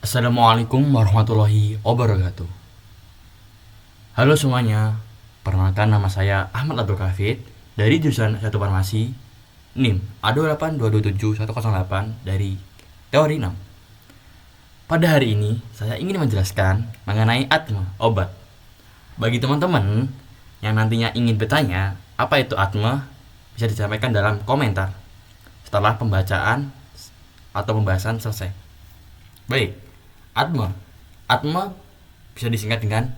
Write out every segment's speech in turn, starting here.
Assalamualaikum warahmatullahi wabarakatuh. Halo semuanya, perkenalkan nama saya Ahmad Abdul Kafid dari jurusan 1 Farmasi NIM A282271108 dari Teori 6. Pada hari ini, saya ingin menjelaskan mengenai atma, obat. Bagi teman-teman yang nantinya ingin bertanya apa itu atma, bisa disampaikan dalam komentar setelah pembacaan atau pembahasan selesai. Baik, atma. Atma bisa disingkat dengan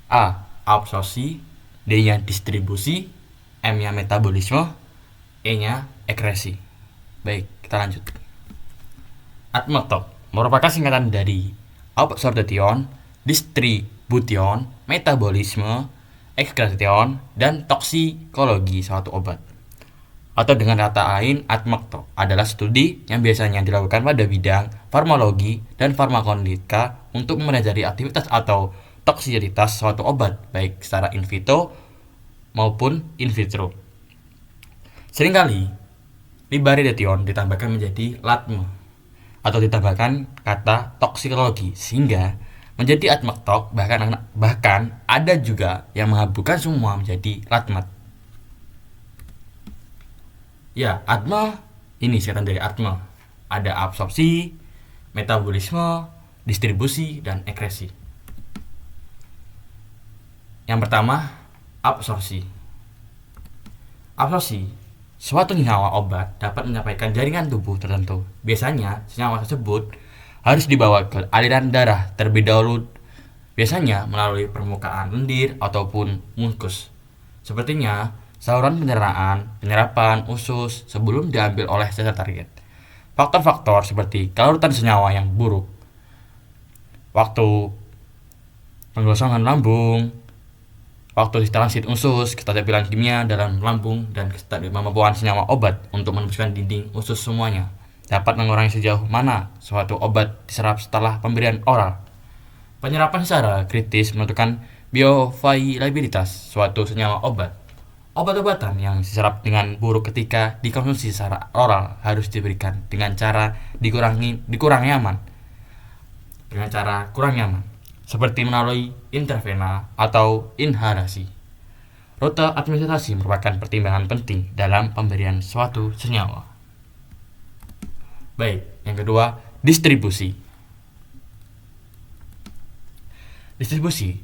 A. Absorpsi, D-nya distribusi, M-nya metabolisme, E-nya ekresi. Baik, kita lanjut. Atma talk merupakan singkatan dari absorption, distribution, metabolisme, ekskretion, dan toksikologi suatu obat. Atau dengan kata lain, atmakto adalah studi yang biasanya dilakukan pada bidang farmakologi dan farmakonika untuk mempelajari aktivitas atau toksisitas suatu obat, baik secara in vitro maupun in vitro. Seringkali, libaridation ditambahkan menjadi latme atau ditambahkan kata toksikologi sehingga menjadi atmakto, bahkan ada juga yang menggabungkan semua menjadi latmat. Ya, atma ini singkatan dari atma. Ada absorpsi, metabolisme, distribusi, dan ekresi. Yang pertama, absorpsi. Absorpsi, suatu senyawa obat dapat menyampaikan jaringan tubuh tertentu. Biasanya, senyawa tersebut harus dibawa ke aliran darah terlebih dahulu, biasanya melalui permukaan lendir ataupun mukus. Sepertinya saluran penyerapan usus sebelum diambil oleh sel target. Faktor-faktor seperti kelarutan senyawa yang buruk, waktu penggosongan lambung, waktu transit usus, kestabilan kimia dalam lambung, dan kemampuan senyawa obat untuk menembuskan dinding usus semuanya dapat mengurangi sejauh mana suatu obat diserap setelah pemberian oral. Penyerapan secara kritis menentukan bioavailabilitas suatu senyawa obat. Obat-obatan yang diserap dengan buruk ketika dikonsumsi secara oral harus diberikan dengan cara kurang nyaman, seperti melalui intravena atau inhalasi. Rute administrasi merupakan pertimbangan penting dalam pemberian suatu senyawa. Baik, yang kedua, distribusi. Distribusi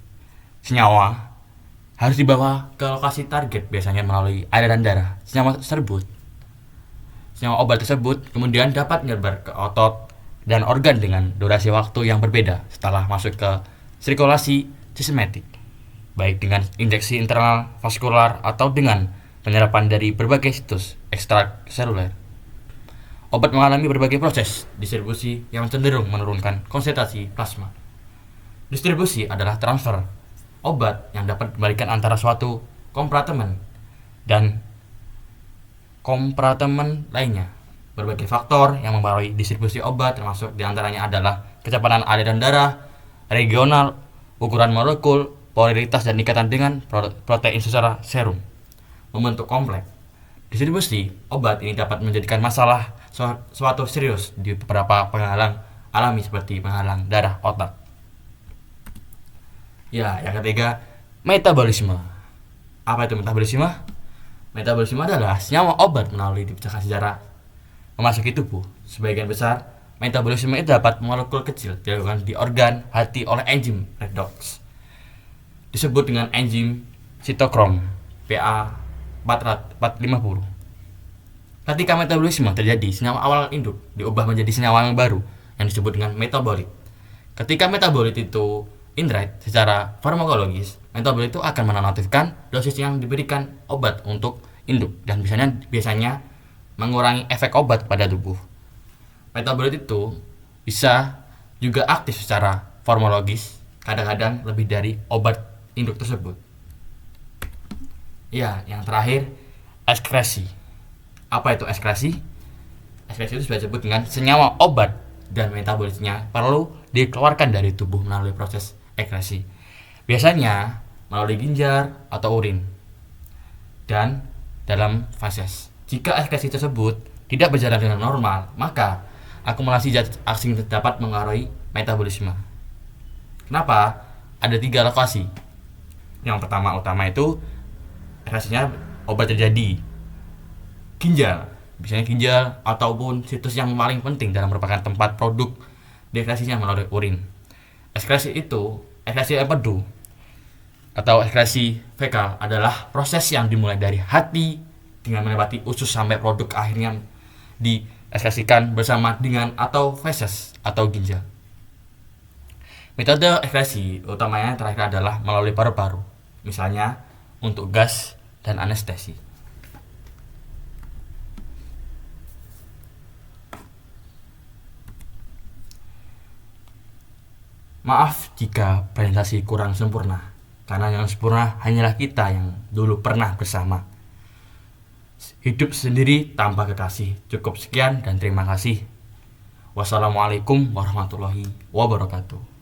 senyawa harus dibawa ke lokasi target, biasanya melalui aliran darah. Senyawa obat tersebut kemudian dapat menyebar ke otot dan organ dengan durasi waktu yang berbeda setelah masuk ke sirkulasi sistematik, baik dengan injeksi internal vaskular atau dengan penyerapan dari berbagai situs ekstraseluler. Obat mengalami berbagai proses distribusi yang cenderung menurunkan konsentrasi plasma. Distribusi adalah transfer obat yang dapat dikembalikan antara suatu kompartemen dan kompartemen lainnya. Berbagai faktor yang mempengaruhi distribusi obat termasuk diantaranya adalah kecepatan aliran darah, regional, ukuran molekul, polaritas, dan ikatan dengan protein secara serum. Membentuk kompleks. Distribusi obat ini dapat menjadikan masalah suatu serius di beberapa penghalang alami seperti penghalang darah otak. Ya, yang ketiga, metabolisme. Apa itu metabolisme? Metabolisme adalah senyawa obat melalui dipercakapan secara memasuki tubuh. Sebagian besar metabolisme itu dapat molekul kecil dilakukan di organ hati oleh enzim redox. Disebut dengan enzim sitokrom PA450. Ketika metabolisme terjadi, senyawa awal induk diubah menjadi senyawa yang baru yang disebut dengan metabolit. Ketika metabolit itu indirect secara farmakologis, metabolit itu akan menonaktifkan dosis yang diberikan obat untuk induk dan biasanya mengurangi efek obat pada tubuh. Metabolit itu bisa juga aktif secara farmakologis, kadang-kadang lebih dari obat induk tersebut. Ya, yang terakhir, ekskresi. Apa itu ekskresi? Ekskresi itu sudah disebut dengan senyawa obat dan metabolisnya perlu dikeluarkan dari tubuh melalui proses ekresi, biasanya melalui ginjar atau urin, dan dalam fases. Jika ekresi tersebut tidak berjalan dengan normal, maka akumulasi zat asing dapat mengaruhi metabolisme. Kenapa? Ada 3 lokasi. Yang utama itu ekskresinya obat terjadi ginjal, biasanya ginjal ataupun situs yang paling penting dalam merupakan tempat produk deekskresinya melalui urin. Ekskresi empedu atau ekskresi fekal adalah proses yang dimulai dari hati dengan melewati usus sampai produk akhirnya diekskresikan bersama dengan atau feses atau ginjal. Metode ekskresi utamanya terakhir adalah melalui paru-paru, misalnya untuk gas dan anestesi. Maaf jika presentasi kurang sempurna, karena yang sempurna hanyalah kita yang dulu pernah bersama. Hidup sendiri tanpa kekasih. Cukup sekian dan terima kasih. Wassalamualaikum warahmatullahi wabarakatuh.